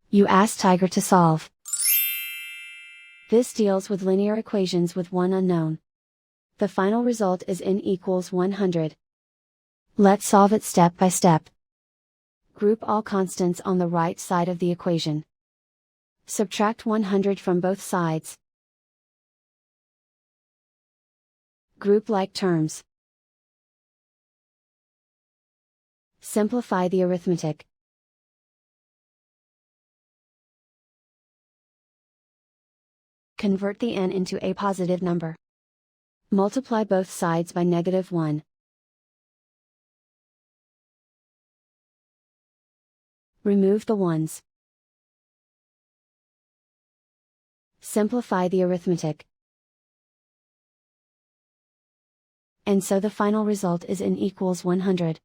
You ask Tiger to solve. This deals with linear equations with one unknown. The final result is n equals 100. Let's solve it step by step. Group all constants on the right side of the equation. Subtract 100 from both sides. Group like terms. Simplify the arithmetic. Convert the n into a positive number. Multiply both sides by -1. Remove the ones. Simplify the arithmetic. And so the final result is n equals 100.